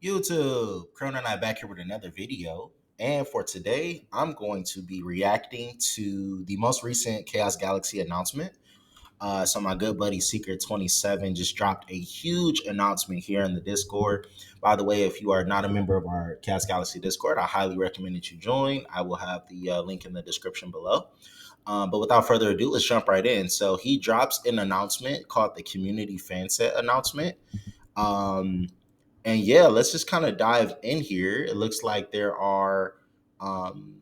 YouTube, Crown and I back here with another video. And for today, I'm going to be reacting to the most recent Chaos Galaxy announcement. So my good buddy Secret27 just dropped a huge announcement here in the Discord. By the way, if you are not a member of our Chaos Galaxy Discord, I highly recommend that you join. I will have the link in the description below. But without further ado, let's jump right in. So he drops an announcement called the Community Fan Set announcement. Um, and yeah, let's just kind of dive in here. It looks like um,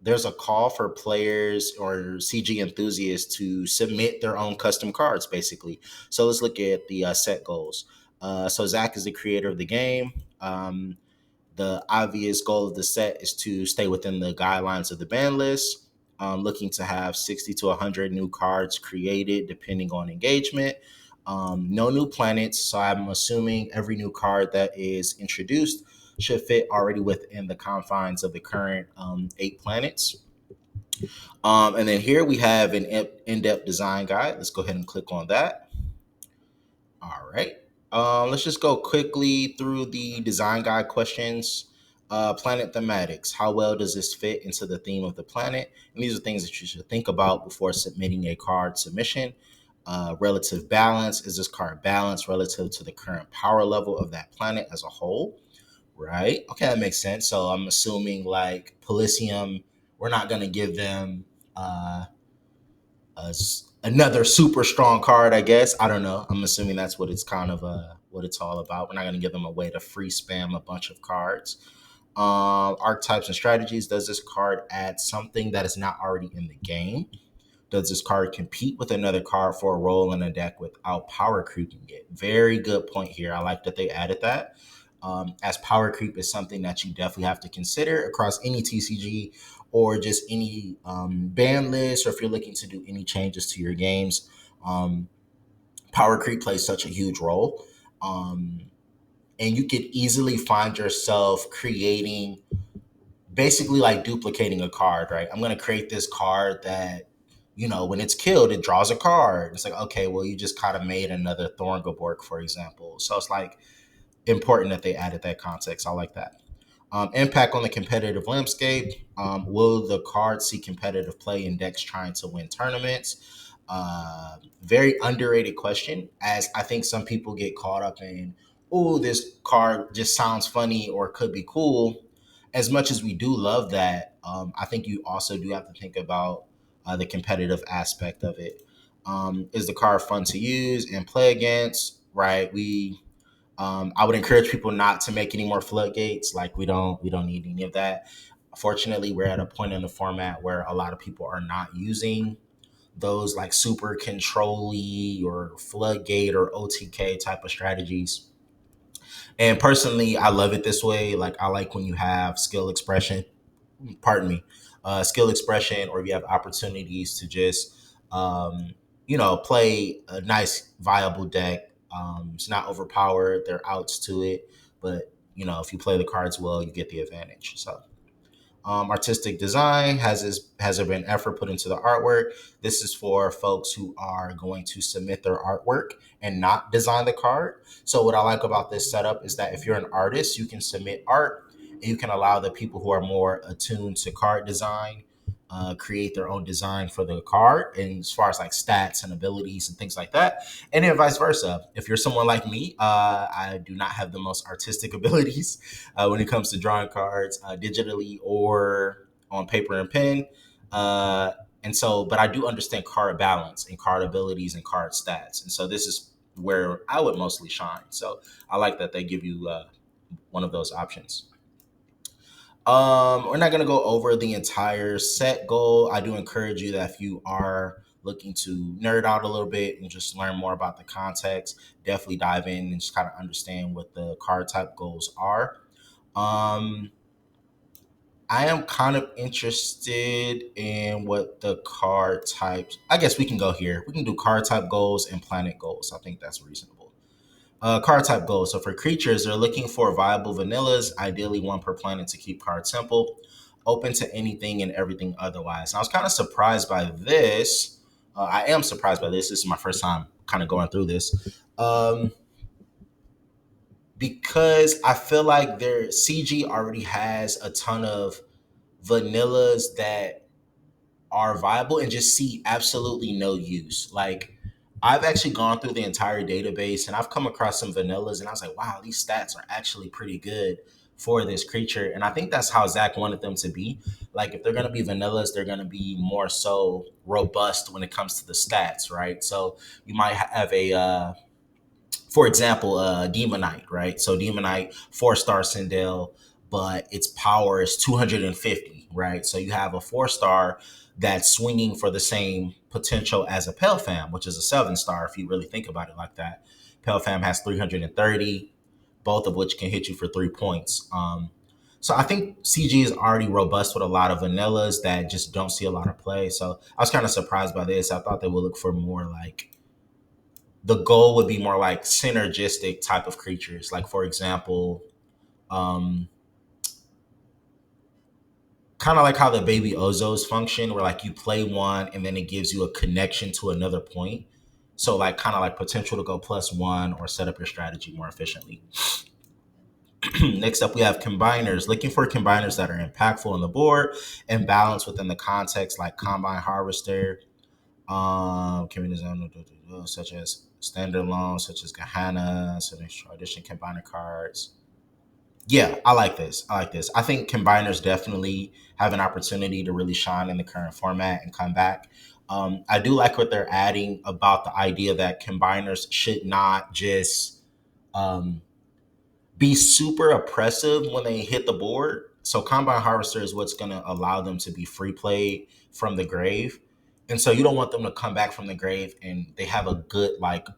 there's a call for players or CG enthusiasts to submit their own custom cards, basically. So let's look at the set goals. So Zach is the creator of the game. The obvious goal of the set is to stay within the guidelines of the ban list. Looking to have 60 to 100 new cards created depending on engagement. No new planets, so I'm assuming every new card that is introduced should fit already within the confines of the current 8 planets. And then here we have an in-depth design guide. Let's go ahead and click on that. All right. Let's just go quickly through the design guide questions. Planet thematics. How well does this fit into the theme of the planet? And these are things that you should think about before submitting a card submission. Relative balance. Is this card balanced relative to the current power level of that planet as a whole? Right. Okay, that makes sense. So I'm assuming like Polysium, we're not going to give them another super strong card, I guess. I don't know. I'm assuming that's what it's kind of what it's all about. We're not going to give them a way to free spam a bunch of cards. Archetypes and strategies. Does this card add something that is not already in the game? Does this card compete with another card for a role in a deck without power creeping it? Very good point here. I like that they added that. As power creep is something that you definitely have to consider across any TCG or just any ban list, or if you're looking to do any changes to your games. Um, Power creep plays such a huge role. Um, and you could easily find yourself creating basically like duplicating a card, right? I'm going to create this card that, when it's killed, it draws a card. It's like, okay, well, you just kind of made another Thorngaborg, for example. So it's like, important that they added that context. I like that. Impact on the competitive landscape. Will the card see competitive play in decks trying to win tournaments? Very underrated question, as I think some people get caught up in, oh, this card just sounds funny or could be cool. As much as we do love that, I think you also do have to think about the competitive aspect of it. Is the card fun to use and play against? Right. I would encourage people not to make any more floodgates. Like we don't need any of that. Fortunately, we're at a point in the format where a lot of people are not using those like super control-y or floodgate or OTK type of strategies. And personally, I love it this way. Like I like when you have skill expression, pardon me, skill expression, or if you have opportunities to just, play a nice, viable deck. It's not overpowered. There are outs to it, but if you play the cards well, you get the advantage. So, artistic design has there been effort put into the artwork? This is for folks who are going to submit their artwork and not design the card. So what I like about this setup is that if you're an artist, you can submit art and you can allow the people who are more attuned to card design create their own design for the card, and as far as like stats and abilities and things like that, and then vice versa. If you're someone like me, I do not have the most artistic abilities when it comes to drawing cards digitally or on paper and pen. Uh, and so, but I do understand card balance and card abilities and card stats, and so this is where I would mostly shine. So I like that they give you one of those options. We're not going to go over the entire set goal. I do encourage you that if you are looking to nerd out a little bit and just learn more about the context, definitely dive in and just kind of understand what the card type goals are. Um, I am kind of interested in what the card types. I guess we can go here. We can do card type goals and planet goals. I think that's reasonable. Card type goals. So for creatures, they're looking for viable vanillas, ideally one per planet to keep cards simple, open to anything and everything otherwise. And I was kind of surprised by this. I am surprised by this. This is my first time kind of going through this. Um, because I feel like their CG already has a ton of vanillas that are viable and just see absolutely no use. Like I've actually gone through the entire database and I've come across some vanillas and I was like, wow, these stats are actually pretty good for this creature. And I think that's how Zach wanted them to be. Like if they're gonna be vanillas, they're gonna be more so robust when it comes to the stats, right? So you might have a for example, Demonite, right? So Demonite, 4-star Sindel, but its power is 250, right? So you have a 4-star that's swinging for the same potential as a Pale Fam, which is a 7-star if you really think about it like that. Pale Fam has 330, both of which can hit you for 3 points. So I think CG is already robust with a lot of vanillas that just don't see a lot of play. So I was kind of surprised by this. I thought they would look for more like the goal would be more like synergistic type of creatures. Like for example, um, kind of like how the baby Ozos function, where like you play one and then it gives you a connection to another point. So like kind of like potential to go +1 or set up your strategy more efficiently. Next up, we have combiners. Looking for combiners that are impactful on the board and balanced within the context, like Combine Harvester, community zone, such as standard loans, such as Gahana, so there's tradition combiner cards. Yeah, I like this. I like this. I think combiners definitely have an opportunity to really shine in the current format and come back. I do like what they're adding about the idea that combiners should not just um, be super oppressive when they hit the board. So Combine Harvester is what's going to allow them to be free played from the grave. And so you don't want them to come back from the grave and they have a good like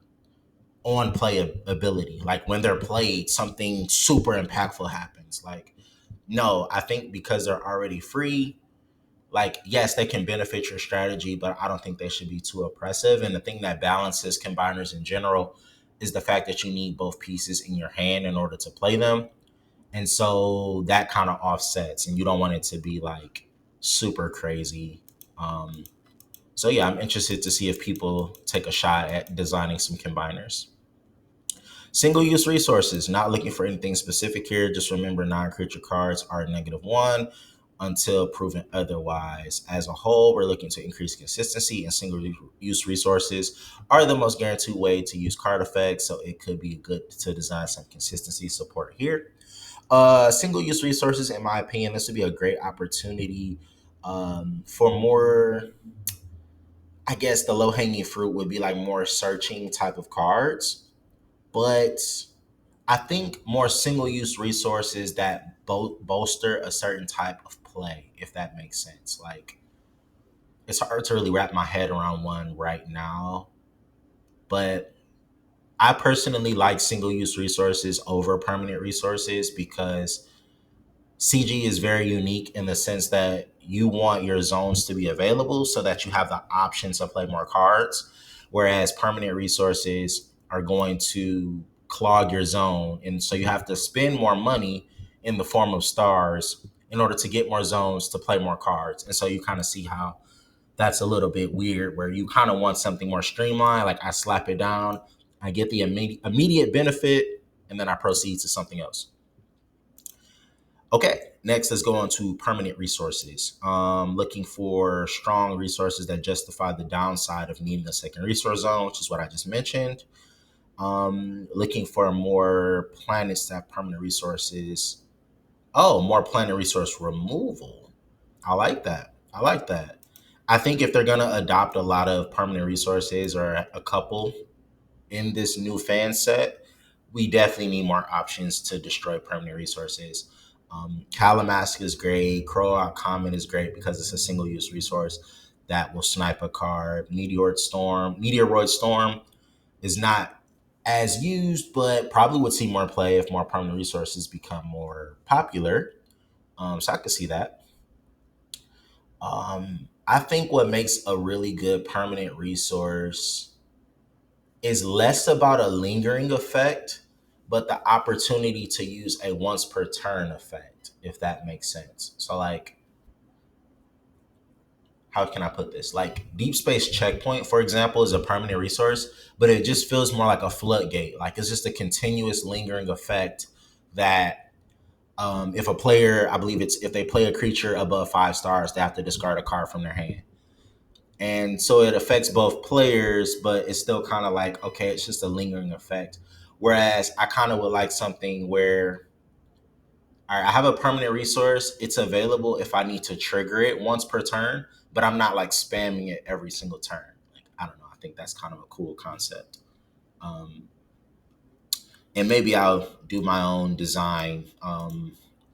on play ability. Like when they're played, something super impactful happens. Like, no, I think because they're already free, like, yes, they can benefit your strategy, but I don't think they should be too oppressive. And the thing that balances combiners in general is the fact that you need both pieces in your hand in order to play them. And so that kind of offsets, and you don't want it to be like super crazy. So yeah, I'm interested to see if people take a shot at designing some combiners. Single use resources, not looking for anything specific here. Just remember non creature cards are -1 until proven otherwise. As a whole, we're looking to increase consistency, and single use resources are the most guaranteed way to use card effects. So it could be good to design some consistency support here. Single use resources, in my opinion, this would be a great opportunity for more. I guess the low hanging fruit would be like more searching type of cards, but I think more single use resources that bolster a certain type of play, if that makes sense. Like it's hard to really wrap my head around one right now, but I personally like single use resources over permanent resources because CG is very unique in the sense that you want your zones to be available so that you have the option to play more cards, whereas permanent resources are going to clog your zone. And so you have to spend more money in the form of stars in order to get more zones to play more cards. And so you kind of see how that's a little bit weird, where you kind of want something more streamlined. Like I slap it down, I get the immediate benefit, and then I proceed to something else. Okay, next let's go on to permanent resources. Looking for strong resources that justify the downside of needing a second resource zone, which is what I just mentioned. Looking for more planets that have permanent resources. Oh, more planet resource removal. I like that. I like that. I think if they're gonna adopt a lot of permanent resources or a couple in this new fan set, we definitely need more options to destroy permanent resources. Calamask is great. Croat Common is great because it's a single use resource that will snipe a card. Meteoroid Storm is not as used, but probably would see more play if more permanent resources become more popular. So I could see that. I think what makes a really good permanent resource is less about a lingering effect, but the opportunity to use a once per turn effect, if that makes sense. So, like, how can I put this? Like Deep Space Checkpoint, for example, is a permanent resource, but it just feels more like a floodgate. Like it's just a continuous lingering effect that if a player, I believe it's if they play a creature above 5 stars, they have to discard a card from their hand. And so it affects both players, but it's still kind of like, okay, it's just a lingering effect. Whereas I kind of would like something where, all right, I have a permanent resource. It's available if I need to trigger it once per turn, but I'm not like spamming it every single turn. Like, I don't know. I think that's kind of a cool concept. Um, and maybe I'll do my own design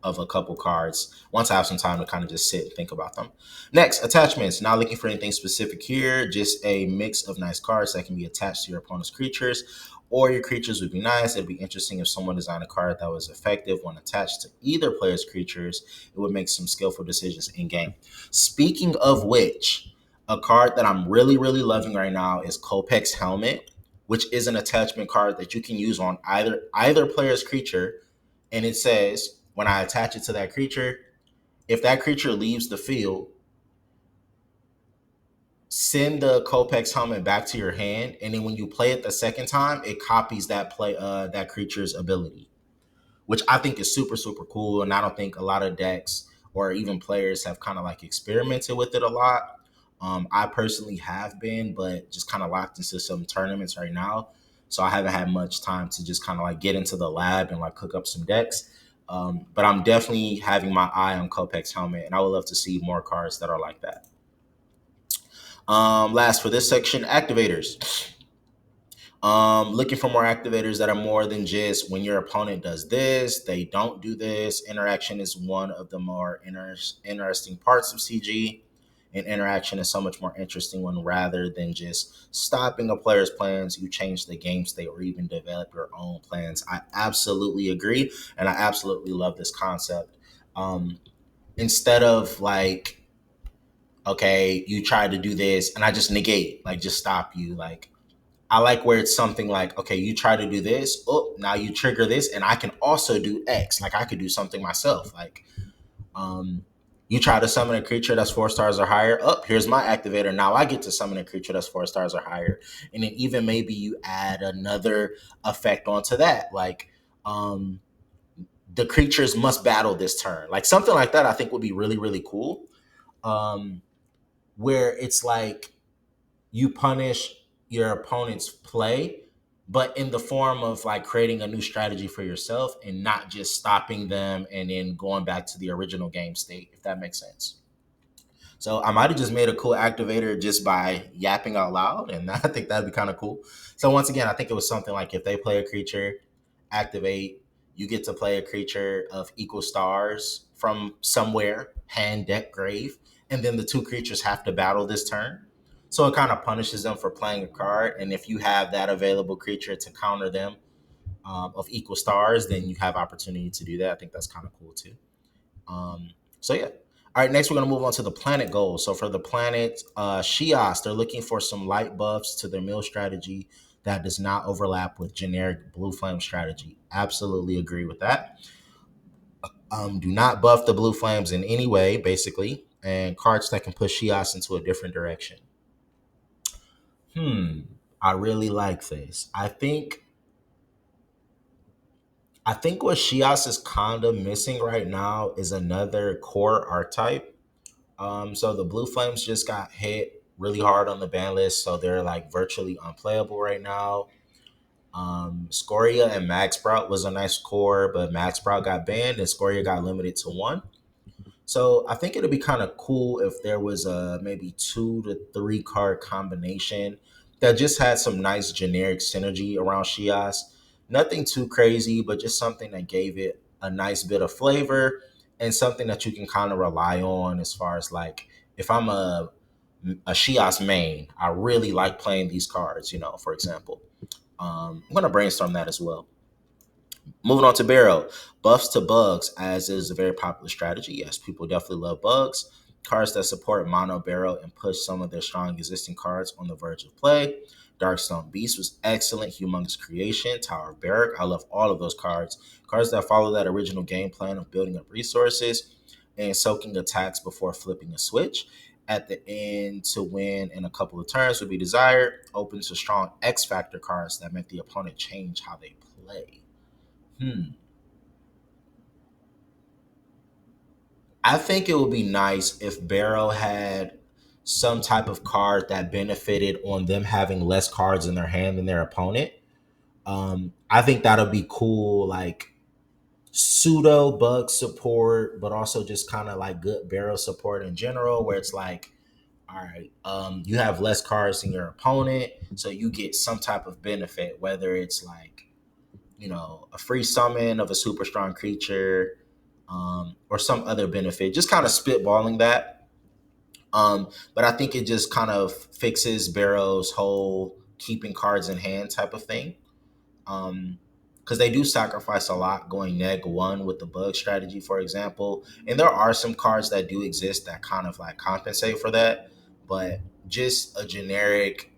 of a couple cards once I have some time to kind of just sit and think about them. Next, attachments. Not looking for anything specific here, just a mix of nice cards that can be attached to your opponent's creatures. Or your creatures would be nice. It'd be interesting if someone designed a card that was effective when attached to either player's creatures. It would make some skillful decisions in game. Speaking of which, a card that I'm really, really loving right now is Kopek's Helmet, which is an attachment card that you can use on either player's creature. And it says, when I attach it to that creature, if that creature leaves the field, send the Kopek's helmet back to your hand, and then when you play it the second time, it copies that creature's ability, which I think is super super cool. And I don't think a lot of decks or even players have kind of like experimented with it a lot. I personally have been, but just kind of locked into some tournaments right now, so I haven't had much time to just kind of like get into the lab and like cook up some decks. But I'm definitely having my eye on Kopek's helmet, and I would love to see more cards that are like that. Last for this section, activators. Looking for more activators that are more than just when your opponent does this, they don't do this. Interaction is one of the more interesting parts of CG. And interaction is so much more interesting when rather than just stopping a player's plans, you change the game state or even develop your own plans. I absolutely agree. And I absolutely love this concept. Instead of like, okay, you tried to do this and I just negate, like just stop you. Like I like where it's something like, okay, you try to do this. Oh, now you trigger this, and I can also do X. Like I could do something myself. Like, you try to summon a creature that's 4 stars or higher. Up, here's my activator. Now I get to summon a creature that's 4 stars or higher. And then even maybe you add another effect onto that. Like, the creatures must battle this turn. Like something like that, I think would be really, really cool. Um, where it's like you punish your opponent's play, but in the form of like creating a new strategy for yourself and not just stopping them and then going back to the original game state, if that makes sense. So I might have just made a cool activator just by yapping out loud, and I think that'd be kind of cool. So once again, I think it was something like if they play a creature, activate, you get to play a creature of equal stars from somewhere, hand, deck, grave, and then the two creatures have to battle this turn. So it kind of punishes them for playing a card, and if you have that available creature to counter them of equal stars, then you have opportunity to do that. I think that's kind of cool too. So yeah. All right, next we're gonna move on to the planet goals. So for the planet Shias, they're looking for some light buffs to their mill strategy that does not overlap with generic blue flame strategy. Absolutely agree with that. Do not buff the blue flames in any way, basically, and cards that can push Shias into a different direction. I really like this. I think what Shias is kind of missing right now is another core archetype. So the Blue Flames just got hit really hard on the ban list, so they're like virtually unplayable right now. Scoria and Mag Sprout was a nice core, but Mag Sprout got banned and Scoria got limited to one. So I think it'd be kind of cool if there was a maybe 2 to 3 card combination that just had some nice generic synergy around Shias. Nothing too crazy, but just something that gave it a nice bit of flavor and something that you can kind of rely on as far as like if I'm a Shias main, I really like playing these cards, for example. I'm gonna brainstorm that as well. Moving on to Barrow. Buffs to bugs, as is a very popular strategy. Yes, people definitely love bugs. Cards that support mono barrel and push some of their strong existing cards on the verge of play. Darkstone Beast was excellent. Humongous Creation. Tower of Barrack. I love all of those cards. Cards that follow that original game plan of building up resources and soaking attacks before flipping a switch. at the end to win in a couple of turns would be desired. Open to strong X Factor cards that make the opponent change how they play. Hmm. I think it would be nice if Barrow had some type of card that benefited on them having less cards in their hand than their opponent. I think that'll be cool, like pseudo bug support, but also just kind of like good Barrow support in general, where it's like, all right, you have less cards than your opponent, so you get some type of benefit, whether it's like, a free summon of a super strong creature, or some other benefit. Just kind of spitballing that. But I think it just kind of fixes Barrow's whole keeping cards in hand type of thing. Because they do sacrifice a lot going neg 1 with the bug strategy, for example. And there are some cards that do exist that kind of like compensate for that. But just a generic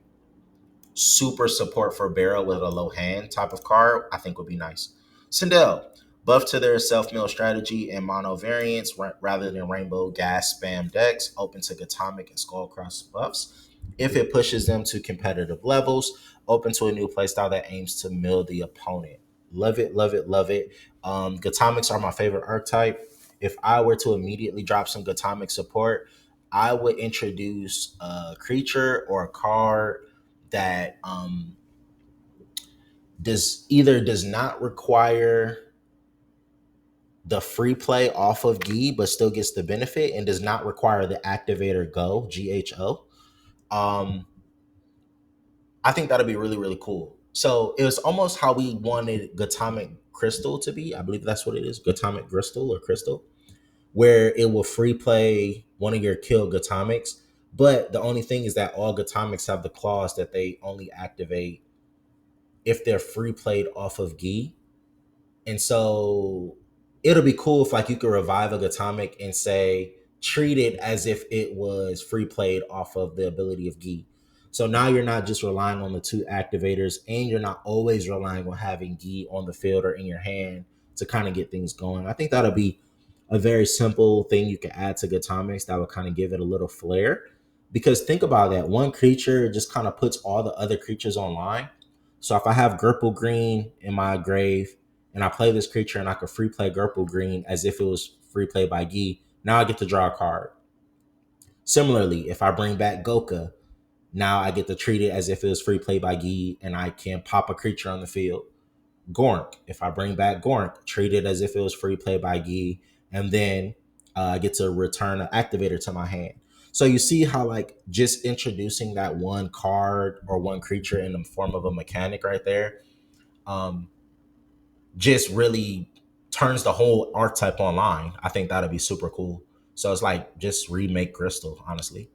super support for Barrow with a low hand type of card, I think would be nice. Sindel, buff to their self mill strategy and mono variants rather than rainbow gas spam decks, open to Atomic and Skullcross buffs. If it pushes them to competitive levels, open to a new playstyle that aims to mill the opponent. Love it, love it, love it. Gatomics are my favorite archetype. If I were to immediately drop some Gatomic support, I would introduce a creature or a card that does not require the free play off of Gi, but still gets the benefit, and does not require the activator GHO. Um, I think that'll be really really cool. So it was almost how we wanted Gatomic Crystal to be. I believe that's what it is, Gatomic Crystal or Crystal, where it will free play one of your kill Gatomics. But the only thing is that all Gatomics have the clause that they only activate if they're free played off of Gi. And so it'll be cool if like you could revive a Gatomic and say treat it as if it was free played off of the ability of Gi. So now you're not just relying on the two activators, and you're not always relying on having Gi on the field or in your hand to kind of get things going. I think that'll be a very simple thing you can add to Gatomics that would kind of give it a little flair. Because think about that, one creature just kind of puts all the other creatures online. So if I have Gurple Green in my grave and I play this creature and I could free play Gurple Green as if it was free play by Gi, now I get to draw a card. Similarly, if I bring back Goka, now I get to treat it as if it was free play by Gi and I can pop a creature on the field. Gork, if I bring back Gork, treat it as if it was free play by Gi, and then I get to return an activator to my hand. So you see how like just introducing that one card or one creature in the form of a mechanic right there, um, just really turns the whole archetype online. I think that'd be super cool. So it's like just remake Crystal, honestly.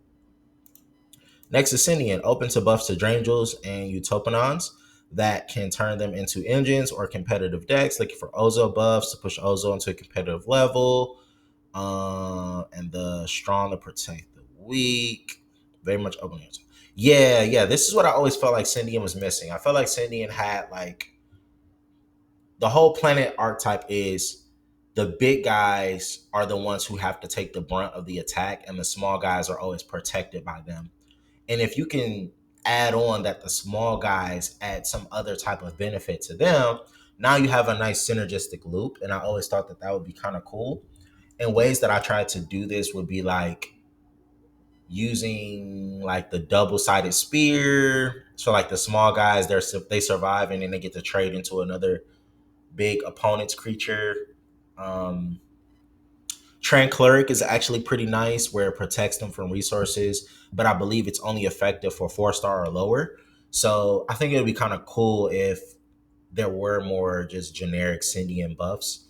Next is Sentient, open to buffs to Drangels and Utopanons that can turn them into engines or competitive decks, looking for Ozo buffs to push Ozo into a competitive level. And the strong to protect the weak. Very much open. Yeah, yeah. This is what I always felt like Sentient was missing. I felt like Sentient had like the whole planet archetype is the big guys are the ones who have to take the brunt of the attack, and the small guys are always protected by them. And if you can add on that the small guys add some other type of benefit to them, now you have a nice synergistic loop. And I always thought that that would be kind of cool. And ways that I tried to do this would be like using like the double-sided spear. So like the small guys, they survive and then they get to trade into another big opponent's creature. Um, Cleric is actually pretty nice where it protects them from resources, but I believe it's only effective for 4-star or lower. So I think it would be kind of cool if there were more just generic Syndian buffs,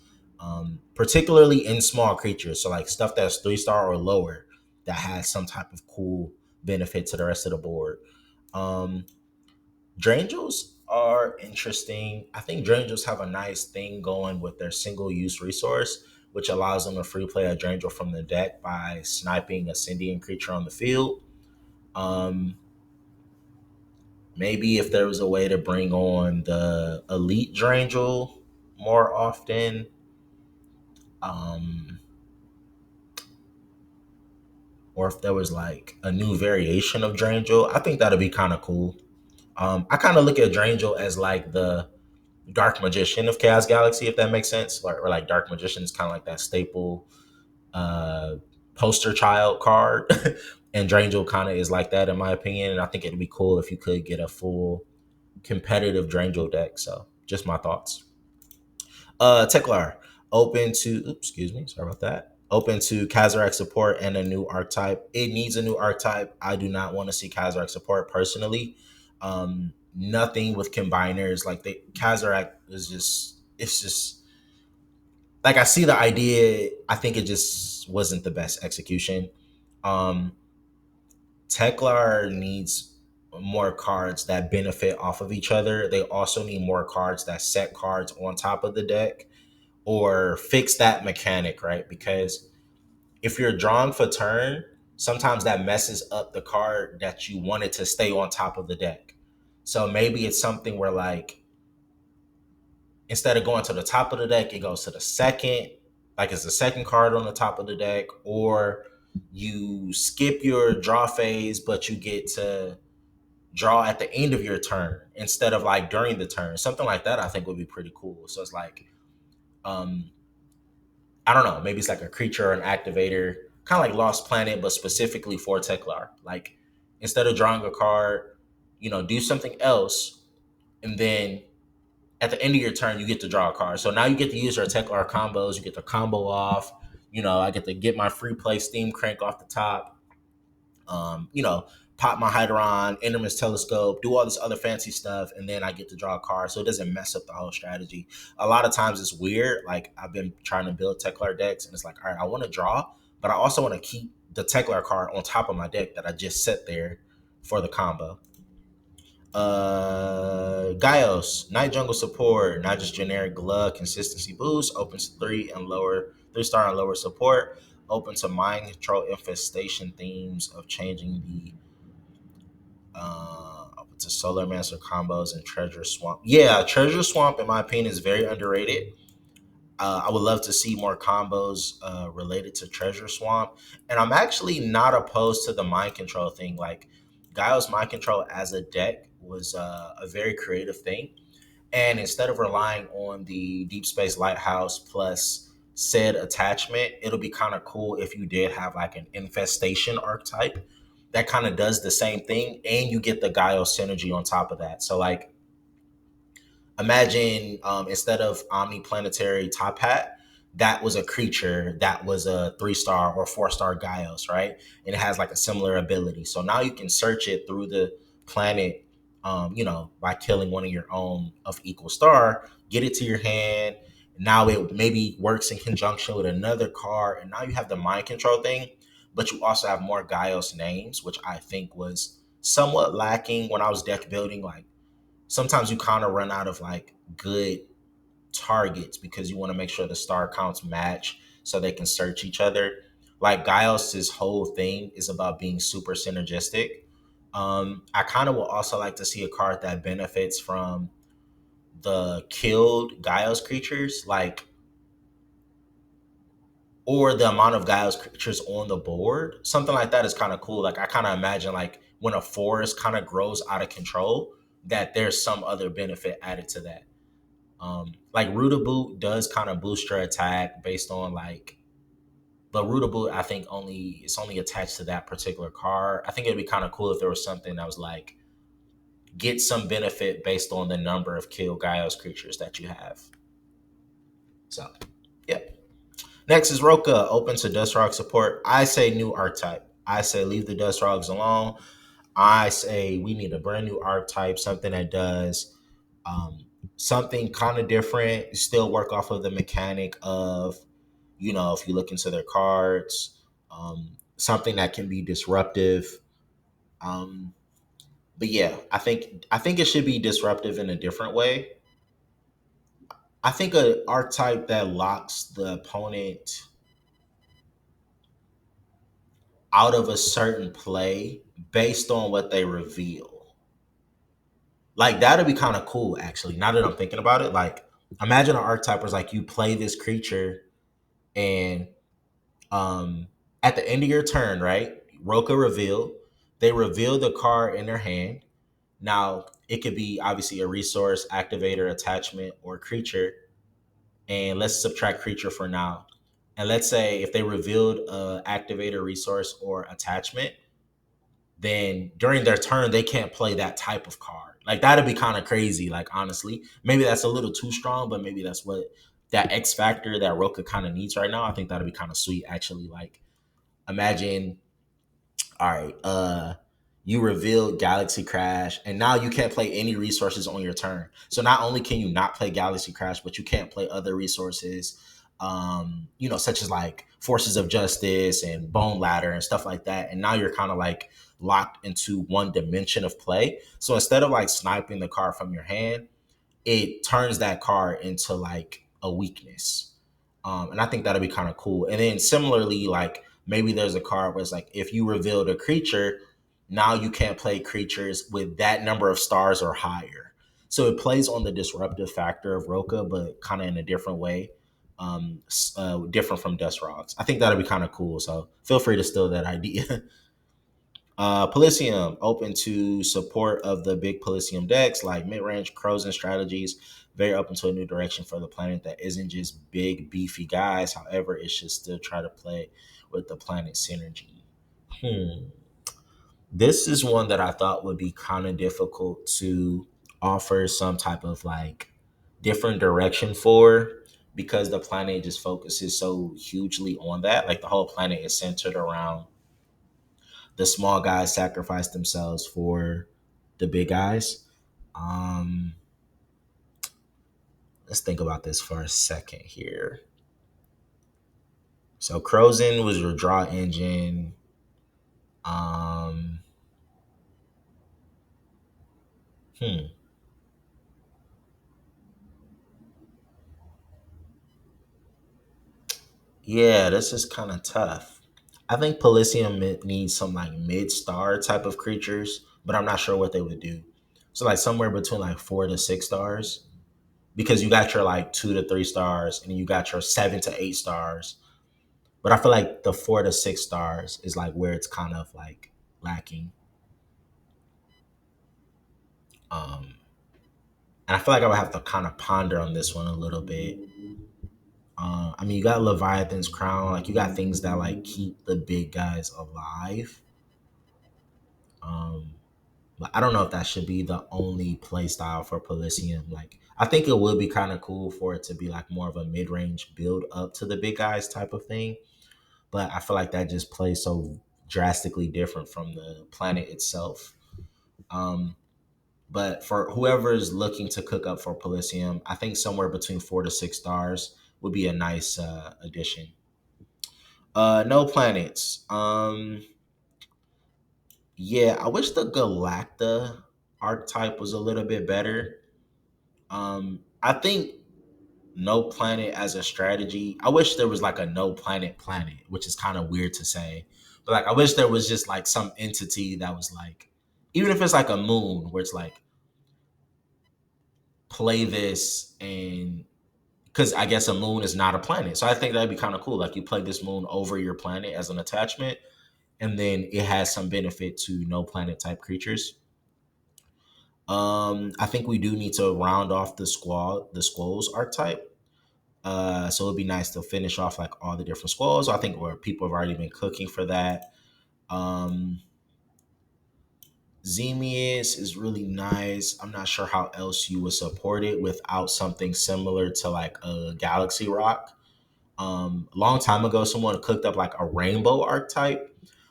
particularly in small creatures. So like stuff that's 3-star or lower that has some type of cool benefit to the rest of the board. Um, Drangels are interesting. I think Drangels have a nice thing going with their single use resource, which allows them to free play a Drangel from the deck by sniping a Syndian creature on the field. Um, Maybe if there was a way to bring on the Elite Drangel more often. Um, or if there was like a new variation of Drangel, I think that'd be kind of cool. I kind of look at Drangel as like the Dark Magician of Chaos Galaxy, if that makes sense. Or like Dark Magician is kind of like that staple uh, poster child card, and Drangel kind of is like that in my opinion. And I think it'd be cool if you could get a full competitive Drangel deck. So just my thoughts. Teklar, open to, oops, excuse me, sorry about that. Open to Kazakh support and a new archetype. It needs a new archetype. I do not want to see Kazakh support personally. Nothing with combiners. Like the Kazakh is just, it's just, like I see the idea. I think it just wasn't the best execution. Um, Teklar needs more cards that benefit off of each other. They also need more cards that set cards on top of the deck or fix that mechanic, right? Because if you're drawn for turn, sometimes that messes up the card that you wanted to stay on top of the deck. So maybe it's something where like instead of going to the top of the deck, it goes to the second, like it's the second card on the top of the deck, or you skip your draw phase, but you get to draw at the end of your turn instead of like during the turn. Something like that I think would be pretty cool. So it's like um I don't know, maybe it's like a creature or an activator, kind of like Lost Planet, but specifically for Teklar. Like instead of drawing a card, do something else, and then at the end of your turn, you get to draw a card. So now you get to use your Teklar combos. You get the combo off. I get to get my free play Steam Crank off the top. Pop my Hydron, Enderman's Telescope, do all this other fancy stuff, and then I get to draw a card, so it doesn't mess up the whole strategy. A lot of times it's weird. Like I've been trying to build Teklar decks, and it's like, all right, I want to draw, but I also want to keep the Teklar card on top of my deck that I just set there for the combo. Gaios, Night Jungle support, not just generic glove consistency boost, opens to 3 star and lower support, open to mind control infestation themes of changing the open to Solar Master combos and Treasure Swamp. Yeah, Treasure Swamp, in my opinion, is very underrated. I would love to see more combos related to Treasure Swamp. And I'm actually not opposed to the mind control thing. Like, Guile's mind control as a deck was a very creative thing. And instead of relying on the Deep Space Lighthouse plus said attachment, it'll be kind of cool if you did have like an infestation archetype that kind of does the same thing, and you get the Guile synergy on top of that. So like imagine instead of omniplanetary top hat, that was a creature that was a 3 star or 4 star Gaios, right? And it has like a similar ability. So now you can search it through the planet, by killing one of your own of equal star, get it to your hand. Now it maybe works in conjunction with another card, and now you have the mind control thing, but you also have more Gaios names, which I think was somewhat lacking when I was deck building. Like sometimes you kind of run out of like good targets because you want to make sure the star counts match so they can search each other. Like Giles' whole thing is about being super synergistic. I kind of would also like to see a card that benefits from the killed Giles creatures, like or the amount of Giles creatures on the board. Something like that is kind of cool. Like I kind of imagine like when a forest kind of grows out of control, that there's some other benefit added to that. Like Rootaboot does kind of boost your attack based on like, but Rootaboot I think only attached to that particular card. I think it'd be kind of cool if there was something that was like get some benefit based on the number of kill Gaios creatures that you have. So yeah. Next is Roka, open to Dust Rock support. I say new archetype. I say leave the Dust Rogs alone. I say we need a brand new archetype, something that does um, something kind of different, still work off of the mechanic of, if you look into their cards, something that can be disruptive. Um, but yeah, I think it should be disruptive in a different way. I think a archetype that locks the opponent out of a certain play based on what they reveal. Like that'd be kind of cool, actually. Now that I'm thinking about it, like imagine an archetype was like you play this creature and um at the end of your turn, right? Roka reveal. They reveal the card in their hand. Now, it could be obviously a resource, activator, attachment, or creature. And let's subtract creature for now. And let's say if they revealed a activator, resource, or attachment, then during their turn they can't play that type of card. Like that'd be kind of crazy. Like honestly, maybe that's a little too strong, but maybe that's what that X factor that Roka kind of needs right now. I think that'd be kind of sweet actually. Like imagine, all right, you revealed Galaxy Crash, and now you can't play any resources on your turn. So not only can you not play Galaxy Crash, but you can't play other resources, such as like Forces of Justice and Bone Ladder and stuff like that. And now you're kind of like locked into one dimension of play. So instead of like sniping the card from your hand, it turns that card into like a weakness. And I think that'll be kind of cool. And then similarly, like maybe there's a card where it's like if you revealed a creature, now you can't play creatures with that number of stars or higher. So it plays on the disruptive factor of Roka, but kind of in a different way, different from Dust Rocks. I think that'll be kind of cool. So feel free to steal that idea. Polysium, open to support of the big Polysium decks like mid-range crows and strategies. Very open to a new direction for the planet that isn't just big, beefy guys. However, it should still try to play with the planet synergy. Hmm. This is one that I thought would be kind of difficult to offer some type of like different direction for because the planet just focuses so hugely on that. Like the whole planet is centered around the small guys sacrifice themselves for the big guys. Um, let's think about this for a second here. So Crozen was your draw engine. Um, hmm. Yeah, this is kind of tough. I think Polysium needs some like mid-star type of creatures, but I'm not sure what they would do. So like somewhere between like 4 to 6 stars, because you got your like 2 to 3 stars, and you got your 7 to 8 stars. But I feel like the 4 to 6 stars is like where it's kind of like lacking. Um, and I feel like I would have to kind of ponder on this one a little bit. I mean, you got Leviathan's Crown, like you got things that like keep the big guys alive. Um, but I don't know if that should be the only play style for Polysium. Like, I think it would be kind of cool for it to be like more of a mid range build up to the big guys type of thing. But I feel like that just plays so drastically different from the planet itself. Um, but for whoever is looking to cook up for Polysium, I think somewhere between 4 to 6 stars would be a nice addition. No planets. Yeah, I wish the Galacta archetype was a little bit better. I think no planet as a strategy. I wish there was like a no planet, which is kind of weird to say. But like I wish there was just like some entity that was like, even if it's like a moon where it's like play this, and because I guess a moon is not a planet. So I think that'd be kind of cool. Like you play this moon over your planet as an attachment, and then it has some benefit to no planet type creatures. I think we do need to round off the squalls archetype. So it'd be nice to finish off like all the different squalls. I think where people have already been cooking for that. Um, Zemius is really nice. I'm not sure how else you would support it without something similar to like a Galaxy Rock. A long time ago, someone cooked up like a rainbow archetype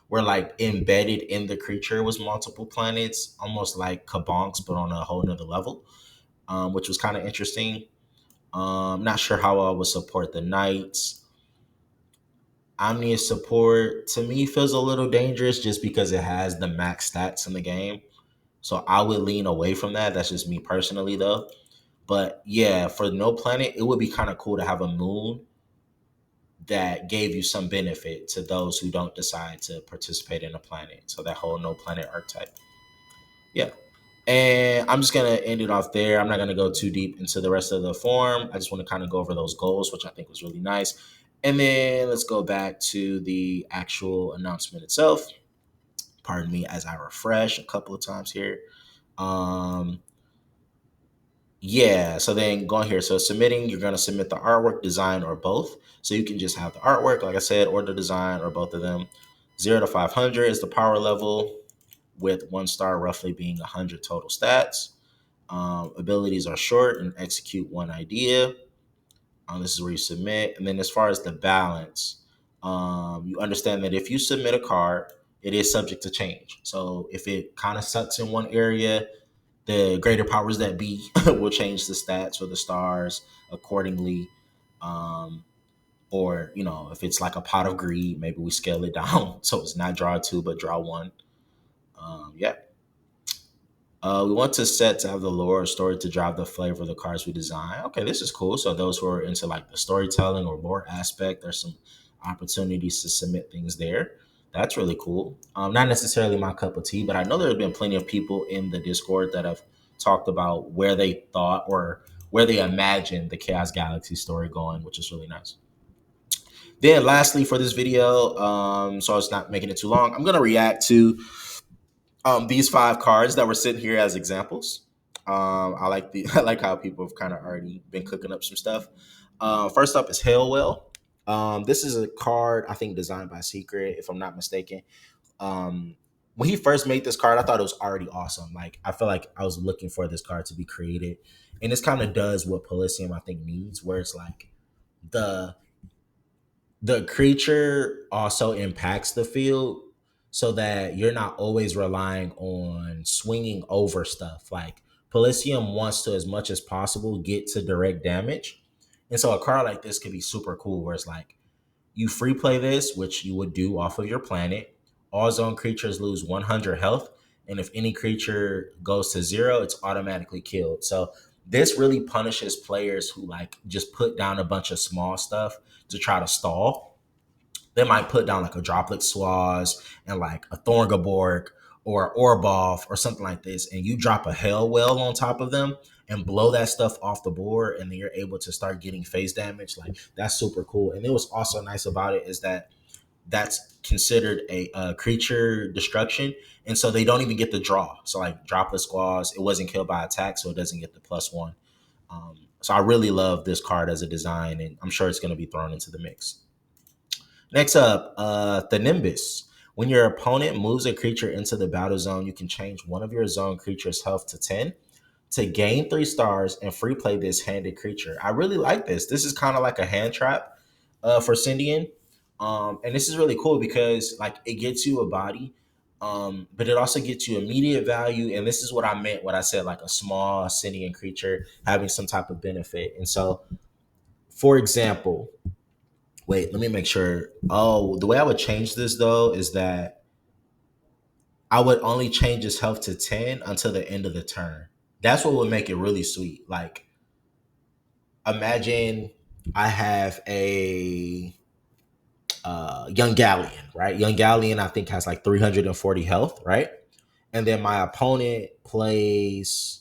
where like embedded in the creature was multiple planets, almost like Kabonks, but on a whole nother level, which was kind of interesting. Not sure how I would support the Knights. Omnius support to me feels a little dangerous just because it has the max stats in the game. So I would lean away from that. That's just me personally though. But yeah, for no planet, it would be kind of cool to have a moon that gave you some benefit to those who don't decide to participate in a planet. So that whole no planet archetype. Yeah. And I'm just gonna end it off there. I'm not gonna go too deep into the rest of the form. I just want to kind of go over those goals, which I think was really nice. And then let's go back to the actual announcement itself. Pardon me as I refresh a couple of times here. Um, yeah, so then going here. So submitting, you're going to submit the artwork, design, or both. So you can just have the artwork, like I said, or the design, or both of them. 0 to 500 is the power level, with 1 star roughly being 100 total stats. Abilities are short and execute one idea. This is where you submit. And then as far as the balance, you understand that if you submit a card, it is subject to change. So if it kind of sucks in one area, the greater powers that be will change the stats or the stars accordingly. Um, or, if it's like a pot of greed, maybe we scale it down so it's not draw two, but draw one. Yeah. We want to set to have the lore or story to drive the flavor of the cards we design. Okay, this is cool. So those who are into like the storytelling or lore aspect, there's some opportunities to submit things there. That's really cool. Not necessarily my cup of tea, but I know there have been plenty of people in the Discord that have talked about where they thought or where they imagined the Chaos Galaxy story going, which is really nice. Then, lastly, for this video, so it's not making it too long, I'm gonna react to these 5 cards that were sitting here as examples. I like the I like how people have kind of already been cooking up some stuff. First up is Hellwell. This is a card I think designed by Secret, if I'm not mistaken. Um, when he first made this card, I thought it was already awesome. Like I feel like I was looking for this card to be created, and this kind of does what Polysium I think needs, where it's like the the creature also impacts the field so that you're not always relying on swinging over stuff. Like Polysium wants to, as much as possible, get to direct damage. And so a card like this could be super cool where it's like you free play this, which you would do off of your planet. All zone creatures lose 100 health. And if any creature goes to 0, it's automatically killed. So this really punishes players who like just put down a bunch of small stuff to try to stall. They might put down like a Droplet Swaz and like a Thorngaborg or Orboff or something like this, and you drop a Hellwell on top of them and blow that stuff off the board, and then you're able to start getting phase damage. Like that's super cool. And then what's also nice about it is that that's considered a creature destruction, and so they don't even get the draw. So like Droplet Squaws, it wasn't killed by attack, so it doesn't get the +1. So I really love this card as a design, and I'm sure it's going to be thrown into the mix. Next up, the Nimbus. When your opponent moves a creature into the battle zone, you can change one of your zone creatures' health to 10 to gain 3 stars and free play this handed creature. I really like this. This is kind of like a hand trap for Syndian. And this is really cool because like it gets you a body, but it also gets you immediate value. And this is what I meant when I said like a small Syndian creature having some type of benefit. And so, for example, wait, let me make sure. Oh, the way I would change this though is that I would only change his health to 10 until the end of the turn. That's what would make it really sweet. Like, imagine I have a Young Galleon, right? Young Galleon, I think, has like 340 health, right? And then my opponent plays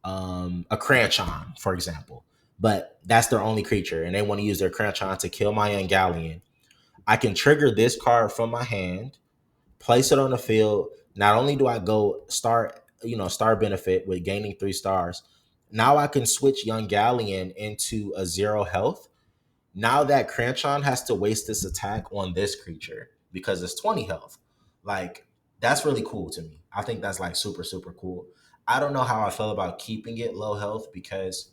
a Cranchon, for example, but that's their only creature, and they want to use their Cranchon to kill my Young Galleon. I can trigger this card from my hand, place it on the field. Not only do I go star benefit with gaining 3 stars, now I can switch Young Galleon into a 0 health. Now that Cranchon has to waste this attack on this creature because it's 20 health. Like, that's really cool to me. I think that's like super, super cool. I don't know how I feel about keeping it low health because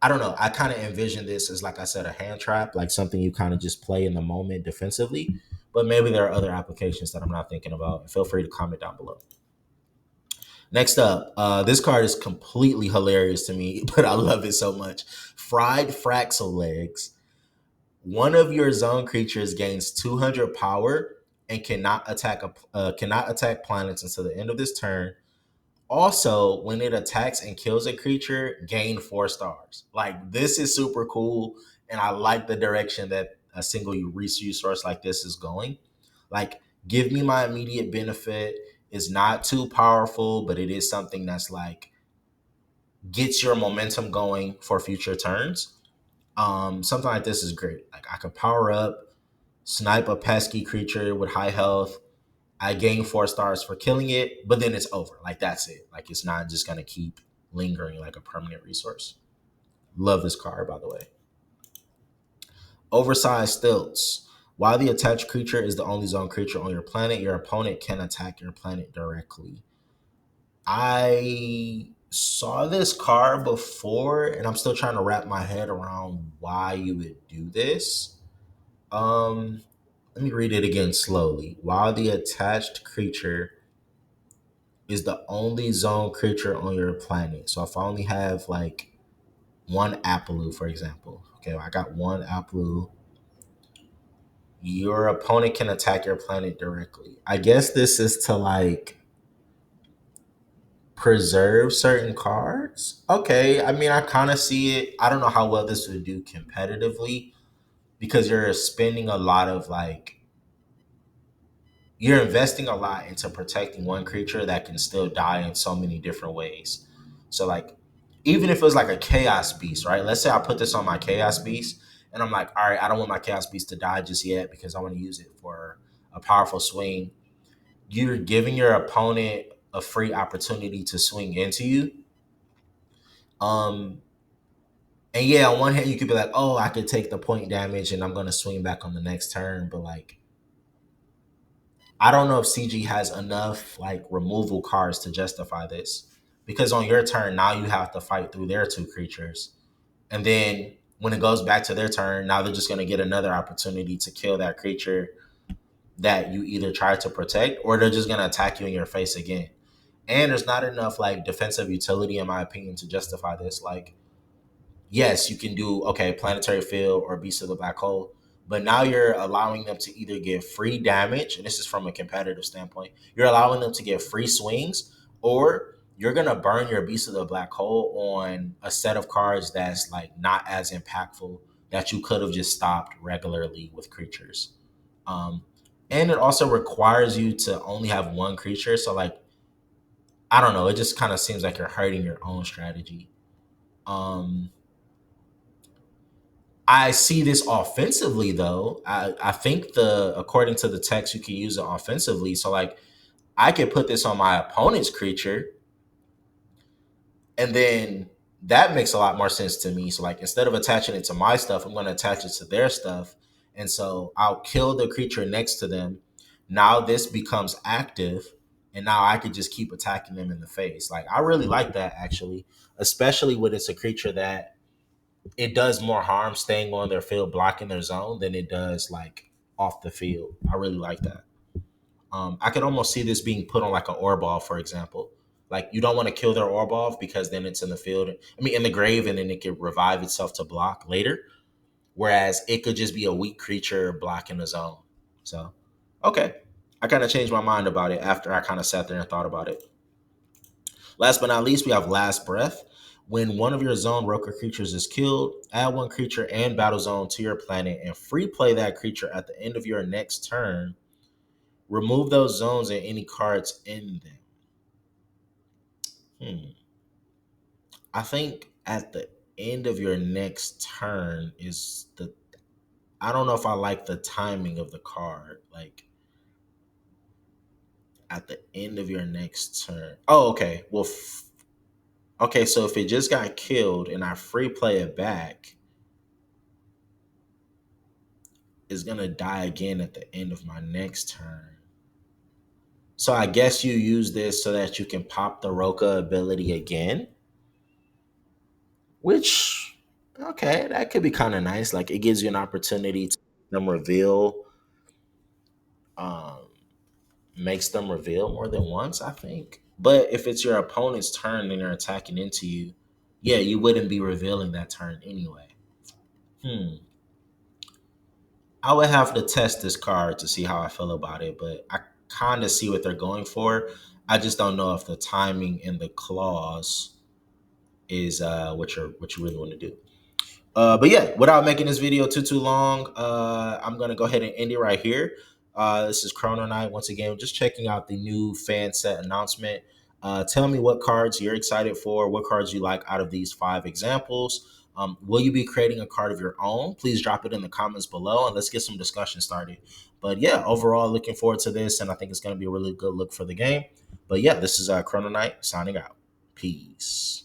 I don't know. I kind of envision this as, like I said, a hand trap, like something you kind of just play in the moment defensively. But maybe there are other applications that I'm not thinking about. Feel free to comment down below. Next up, this card is completely hilarious to me, but I love it so much. Fried Fraxel Legs. One of your zone creatures gains 200 power and cannot attack planets until the end of this turn. Also, when it attacks and kills a creature, gain 4 stars. Like, this is super cool, and I like the direction that a single resource like this is going. Like, give me my immediate benefit. Is not too powerful, but it is something that's like gets your momentum going for future turns. Something like this is great. Like I could power up, snipe a pesky creature with high health, I gain 4 stars for killing it, but then it's over. Like that's it. Like it's not just gonna keep lingering like a permanent resource. Love this card, by the way. Oversized stilts. While the attached creature is the only zone creature on your planet, your opponent can attack your planet directly. I saw this card before, and I'm still trying to wrap my head around why you would do this. Um, Let me read it again slowly. While the attached creature is the only zone creature on your planet. So if I only have like one Appaloo, for example, okay, I got one Appaloo. Your opponent can attack your planet directly. I guess this is to like preserve certain cards. Okay, I mean, I kind of see it. I don't know how well this would do competitively because you're spending a lot of like you're investing a lot into protecting one creature that can still die in so many different ways. So like even if it was like a chaos beast, right? Let's say I put this on my chaos beast and I'm like, all right, I don't want my chaos beast to die just yet because I want to use it for a powerful swing. You're giving your opponent a free opportunity to swing into you. Um and yeah, on one hand you could be like, oh, I could take the point damage and I'm gonna swing back on the next turn, but like I don't know if CG has enough like removal cards to justify this. Because on your turn, now you have to fight through their 2 creatures. And then when it goes back to their turn, now they're just gonna get another opportunity to kill that creature that you either tried to protect, or they're just gonna attack you in your face again. And there's not enough like defensive utility, in my opinion, to justify this. Like yes, you can do okay, planetary field or beast of the black hole, but now you're allowing them to either get free damage, and this is from a competitive standpoint. You're allowing them to get free swings, or you're gonna burn your beast of the black hole on a set of cards that's like not as impactful that you could have just stopped regularly with creatures. Um, and it also requires you to only have one creature. So like I don't know, it just kind of seems like you're hurting your own strategy. Um, I see this offensively though. I think the according to the text you can use it offensively. So like I could put this on my opponent's creature and then that makes a lot more sense to me. So like instead of attaching it to my stuff, I'm going to attach it to their stuff. And so I'll kill the creature next to them. Now this becomes active and now I could just keep attacking them in the face. Like I really like that actually, especially when it's a creature that it does more harm staying on their field blocking their zone than it does like off the field. I really like that. I could almost see this being put on like an ore ball, for example. Like you don't want to kill their orb off because then it's in the field. I mean, in the grave, and then it could revive itself to block later. Whereas it could just be a weak creature blocking the zone. So, okay, I kind of changed my mind about it after I kind of sat there and thought about it. Last but not least, we have Last Breath. When one of your zone Roker creatures is killed, add one creature and battle zone to your planet and free play that creature at the end of your next turn. Remove those zones and any cards in them. I think at the end of your next turn is the. I don't know if I like the timing of the card. Like at the end of your next turn. Oh, okay. Well, okay. So if it just got killed and I free play it back, it's gonna die again at the end of my next turn. So I guess you use this so that you can pop the Roka ability again, which okay, that could be kind of nice. Like it gives you an opportunity to them reveal, um, makes them reveal more than once. I think, but if it's your opponent's turn and they're attacking into you, yeah, you wouldn't be revealing that turn anyway. Hmm. I would have to test this card to see how I feel about it, but I kind of see what they're going for. I just don't know if the timing and the clause is what you really want to do. But yeah, without making this video too long, I'm gonna go ahead and end it right here. This is Chrono Knight once again, just checking out the new fan set announcement. Tell me what cards you're excited for, what cards you like out of these five examples. Will you be creating a card of your own? Please drop it in the comments below and let's get some discussion started. But yeah, overall, looking forward to this, and I think it's going to be a really good look for the game. But yeah, this is Chrono Knight signing out. Peace.